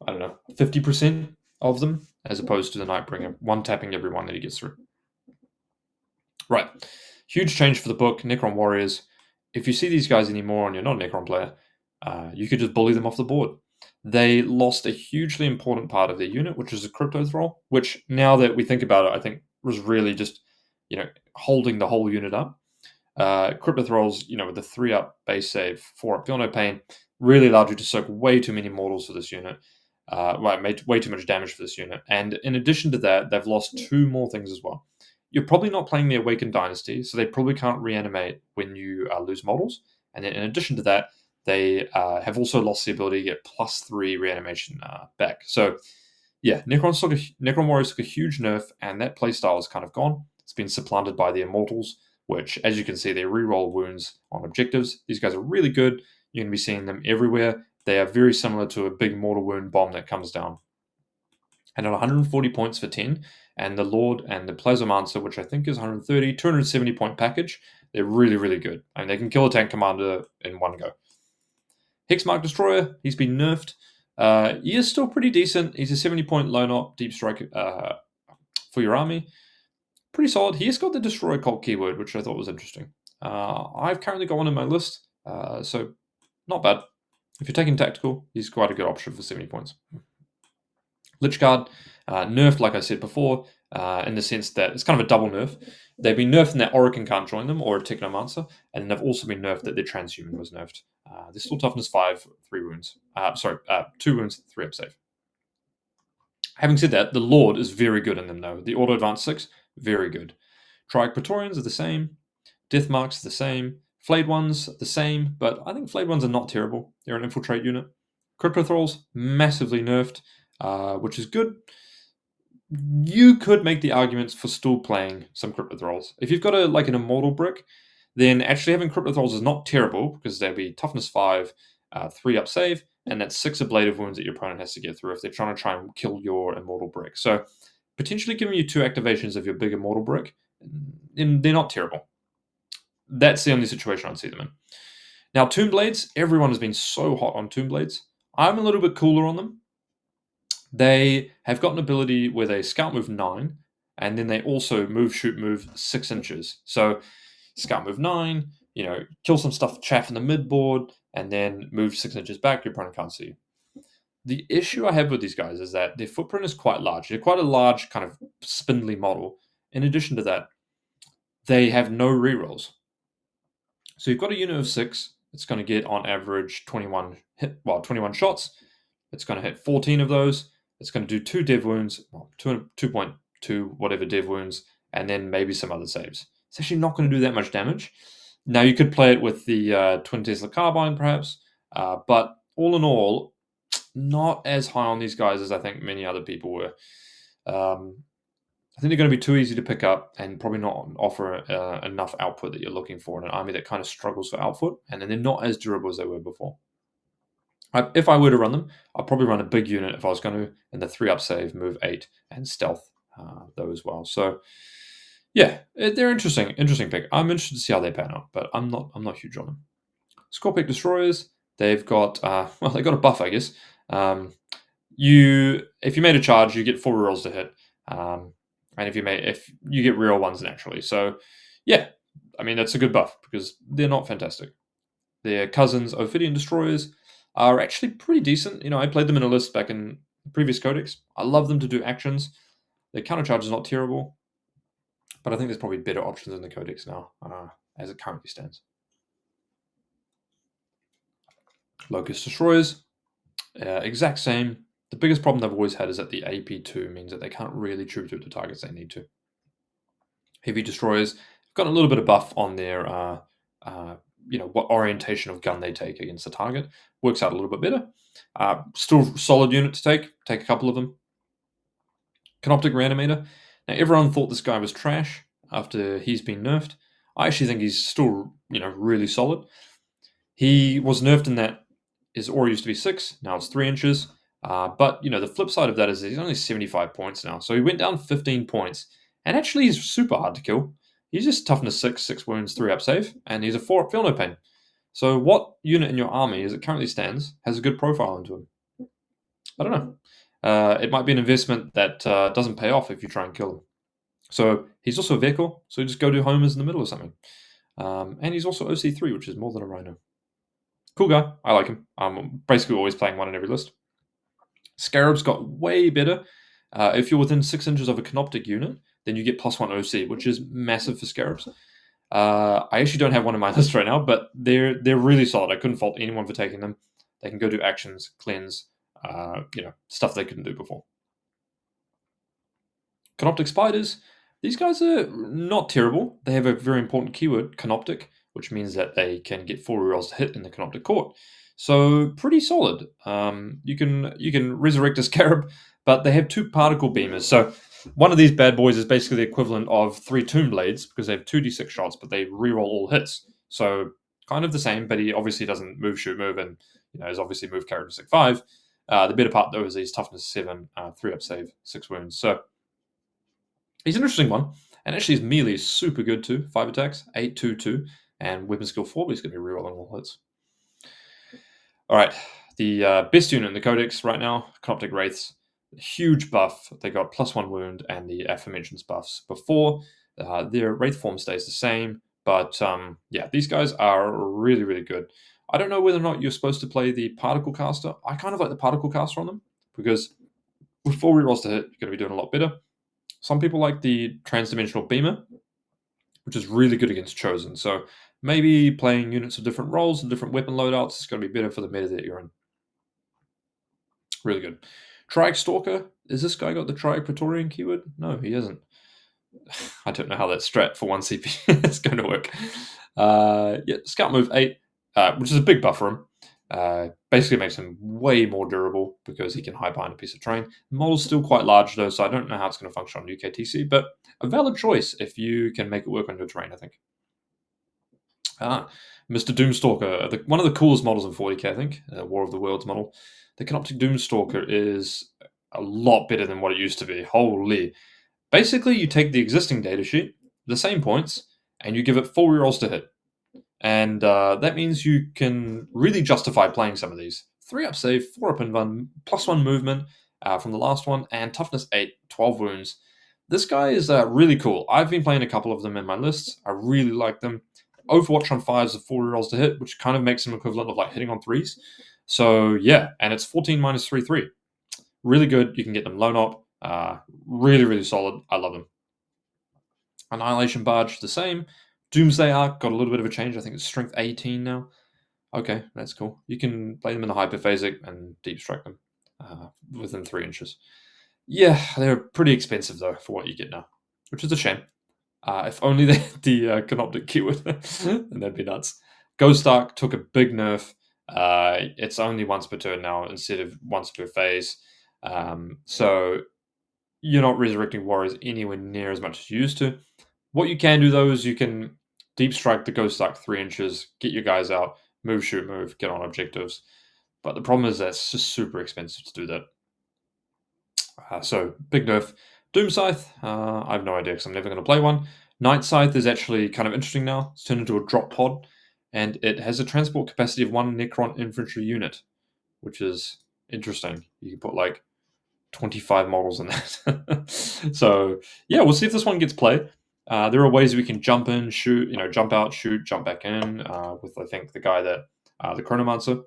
don't know, 50% of them, as opposed to the Nightbringer, one-tapping every one that he gets through. Right. Huge change for the book, Necron Warriors. If you see these guys anymore and you're not a Necron player, you could just bully them off the board. They lost a hugely important part of their unit, which is a Crypto Thrall, which, now that we think about it, I think was really just, holding the whole unit up. Crypto Thralls, with the 3-up base save, 4-up Feel No Pain, really allowed you to soak way too many mortals for this unit. Made way too much damage for this unit. And in addition to that, they've lost 2 more things as well. You're probably not playing the Awakened Dynasty, so they probably can't reanimate when you lose models. And then in addition to that, they have also lost the ability to get +3 reanimation back. So, yeah, Necron Warriors took a huge nerf, and that playstyle is kind of gone. It's been supplanted by the Immortals, which, as you can see, they reroll wounds on objectives. These guys are really good. You're going to be seeing them everywhere. They are very similar to a big mortal wound bomb that comes down. And at 140 points for 10, and the Lord and the Plasmomancer, which I think is 130, 270 point package, they're really, really good. I mean, they can kill a tank commander in one go. Hexmark Destroyer, he's been nerfed. He is still pretty decent. He's a 70-point low-op deep strike for your army. Pretty solid. He has got the Destroy Cult keyword, which I thought was interesting. I've currently got one in my list, so not bad. If you're taking tactical, he's quite a good option for 70 points. Lich Guard, nerfed, like I said before, in the sense that it's kind of a double nerf. They've been nerfed in that Orokin can't join them, or a Technomancer, and they've also been nerfed that their Transhuman was nerfed. They're still toughness 5, 3 wounds. 2 wounds, 3 up save. Having said that, the Lord is very good in them, though. The Auto Advance 6, very good. Triarch Praetorians are the same. Death Marks are the same. Flayed ones, the same, but I think Flayed ones are not terrible. They're an infiltrate unit. Crypto Thralls, massively nerfed, which is good. You could make the arguments for still playing some Crypto Thralls. If you've got an Immortal brick, then actually having Crypto Thralls is not terrible, because they'll be toughness 5, 3 up save, and that's 6 ablative wounds that your opponent has to get through if they're trying to kill your Immortal brick. So potentially giving you 2 activations of your big Immortal brick, and they're not terrible. That's the only situation I'd see them in. Now, Tomb Blades, everyone has been so hot on Tomb Blades. I'm a little bit cooler on them. They have got an ability where they scout move 9, and then they also move, shoot, move 6 inches. So scout move 9, kill some stuff chaff in the mid board, and then move 6 inches back, your opponent can't see you. The issue I have with these guys is that their footprint is quite large. They're quite a large, kind of spindly model. In addition to that, they have no rerolls. So you've got a unit of 6. It's going to get on average 21 shots. It's going to hit 14 of those. It's going to do 2 dev wounds, 2.2 whatever dev wounds, and then maybe some other saves. It's actually not going to do that much damage. Now you could play it with the Twin Tesla Carbine perhaps, but all in all, not as high on these guys as I think many other people were. I think they're going to be too easy to pick up and probably not offer enough output that you're looking for in an army that kind of struggles for output, and then they're not as durable as they were before. If I were to run them, I'd probably run a big unit if I was going to, and the 3 up save, move 8, and stealth though as well. So yeah, they're interesting pick. I'm interested to see how they pan out, but I'm not huge on them. Scorpic Destroyers, they've got they got a buff, I guess. If you made a charge, you get 4 rerolls to hit. And if you get real ones naturally. So yeah, I mean, that's a good buff because they're not fantastic. Their cousins, Ophidian Destroyers, are actually pretty decent. I played them in a list back in the previous Codex. I love them to do actions. Their counter charge is not terrible, but I think there's probably better options in the Codex now, as it currently stands. Locust Destroyers, exact same. The biggest problem they've always had is that the AP2 means that they can't really chew through the targets they need to. Heavy Destroyers have got a little bit of buff on their, what orientation of gun they take against the target. Works out a little bit better. Still solid unit to take. Take a couple of them. Canoptek Reanimator. Now, everyone thought this guy was trash after he's been nerfed. I actually think he's still, really solid. He was nerfed in that his aura used to be 6, now it's 3 inches. But, the flip side of that is he's only 75 points now. So he went down 15 points. And actually, he's super hard to kill. He's just toughness 6, 6 wounds, 3 up save. And he's a 4 up feel no pain. So what unit in your army, as it currently stands, has a good profile into him? I don't know. It might be an investment that doesn't pay off if you try and kill him. So he's also a vehicle. So you just go do homers in the middle or something. And he's also OC3, which is more than a rhino. Cool guy. I like him. I'm basically always playing one in every list. Scarab's got way better. If you're within 6 inches of a Canoptek unit, then you get +1 OC, which is massive for Scarabs. I actually don't have one in my list right now, but they're really solid. I couldn't fault anyone for taking them. They can go do actions, cleanse, stuff they couldn't do before. Canoptek Spiders. These guys are not terrible. They have a very important keyword, Canoptek, which means that they can get 4 rerolls to hit in the Canoptek Court. So pretty solid. You can resurrect a Scarab, but they have 2 particle beamers. So one of these bad boys is basically the equivalent of 3 Tomb Blades because they have 2d6 shots, but they reroll all hits. So kind of the same, but he obviously doesn't move, shoot, move, and is obviously move characteristic 5. The better part though is he's toughness 7, 3 up save, 6 wounds. So he's an interesting one, and actually his melee is super good too. 5 attacks, 8, 2, 2, and weapon skill 4, but he's going to be rerolling all hits. All right, the best unit in the Codex right now, Canoptek Wraiths. Huge buff. They got +1 wound and the aforementioned buffs before. Their Wraith form stays the same, But yeah, these guys are really, really good. I don't know whether or not you're supposed to play the Particle Caster. I kind of like the Particle Caster on them because with 4 rerolls to hit, you're going to be doing a lot better. Some people like the Transdimensional Beamer, which is really good against Chosen. So maybe playing units of different roles and different weapon loadouts is going to be better for the meta that you're in. Really good. Triac Stalker. Is this guy got the Triac Praetorian keyword? No, he hasn't. I don't know how that strat for 1 CP is going to work. Yeah, Scout Move 8, which is a big buff for him. Basically makes him way more durable because he can hide behind a piece of terrain. The model's still quite large though, so I don't know how it's going to function on UKTC, but a valid choice if you can make it work on your terrain, I think. Mr. Doomstalker, one of the coolest models in 40k, I think, War of the Worlds model. The Canoptek Doomstalker is a lot better than what it used to be. Holy. Basically, you take the existing datasheet, the same points, and you give it 4 rerolls to hit. And that means you can really justify playing some of these. 3 up save, 4 up invuln, +1 movement from the last one, and toughness 8, 12 wounds. This guy is really cool. I've been playing a couple of them in my lists. I really like them. Overwatch on 5s of 4 rerolls to hit, which kind of makes them equivalent of like hitting on 3s. So yeah, and it's 14 minus 3/3. Really good. You can get them loan op. Really, really solid. I love them. Annihilation Barge, the same. Doomsday Arc got a little bit of a change. I think it's strength 18 now. Okay, that's cool. You can play them in the Hyperphasic and deep strike them within 3 inches. Yeah, they're pretty expensive though for what you get now, which is a shame. If only they had the Canoptek keyword, then that'd be nuts. Ghost Arc took a big nerf. It's only once per turn now instead of once per phase. So you're not resurrecting warriors anywhere near as much as you used to. What you can do though is you can deep strike the Ghost Arc 3 inches, get your guys out, move, shoot, move, get on objectives. But the problem is that's just super expensive to do that. So big nerf. Doom Scythe, I have no idea because I'm never going to play one. Night Scythe is actually kind of interesting now. It's turned into a drop pod, and it has a transport capacity of 1 Necron infantry unit, which is interesting. You can put like 25 models in that. So yeah, we'll see if this one gets play. There are ways we can jump in, shoot, jump out, shoot, jump back in. With I think the guy that the Chronomancer,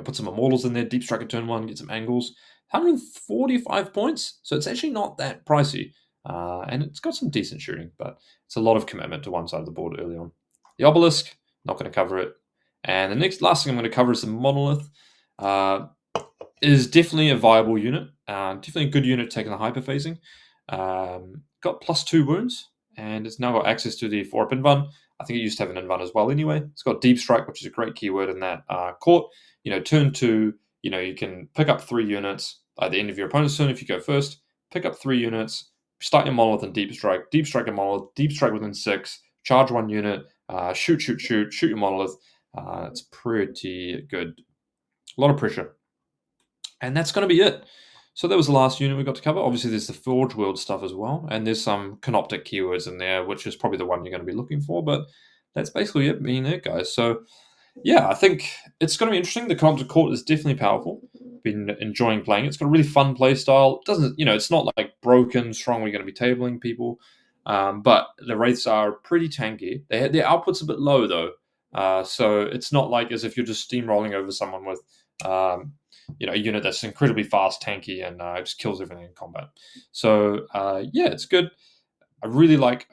put some immortals in there, deep strike at turn 1, get some angles. 145 points, so it's actually not that pricey, and it's got some decent shooting, but it's a lot of commitment to one side of the board early on. The Obelisk, not going to cover it, and the last thing I'm going to cover is the Monolith. Is definitely a viable unit. Definitely a good unit taking the hyperphasing. Got +2 wounds, and it's now got access to the 4-up invuln. I think it used to have an invuln as well anyway. It's got deep strike, which is a great keyword in that court. Turn 2, you can pick up 3 units at the end of your opponent's turn if you go first. Pick up 3 units, start your monolith and deep strike a monolith, deep strike within 6, charge 1 unit, shoot your monolith. It's pretty good. A lot of pressure. And that's going to be it. So that was the last unit we got to cover. Obviously, there's the Forge World stuff as well, and there's some Canoptek keywords in there, which is probably the one you're going to be looking for, but that's basically it, guys. So, yeah, I think it's going to be interesting. The Canoptek Court is definitely powerful. Been enjoying playing it. It's got a really fun play style. It doesn't, it's not like broken, strong, we're going to be tabling people, but the Wraiths are pretty tanky. Their output's a bit low, though, so it's not like as if you're just steamrolling over someone with... a unit that's incredibly fast, tanky, and just kills everything in combat. So, yeah, it's good. I really like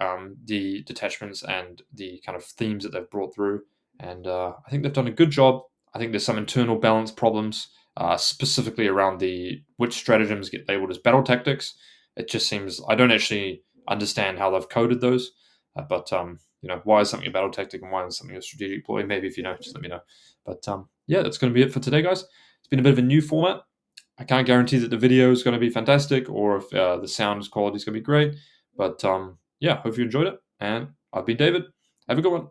the detachments and the kind of themes that they've brought through, and I think they've done a good job. I think there's some internal balance problems, specifically around which stratagems get labeled as battle tactics. It just seems I don't actually understand how they've coded those, but why is something a battle tactic and why is something a strategic ploy? Maybe if you know, just let me know. But yeah, that's going to be it for today, guys. It's been a bit of a new format. I can't guarantee that the video is going to be fantastic or if the sound quality is going to be great. But yeah, hope you enjoyed it. And I've been David. Have a good one.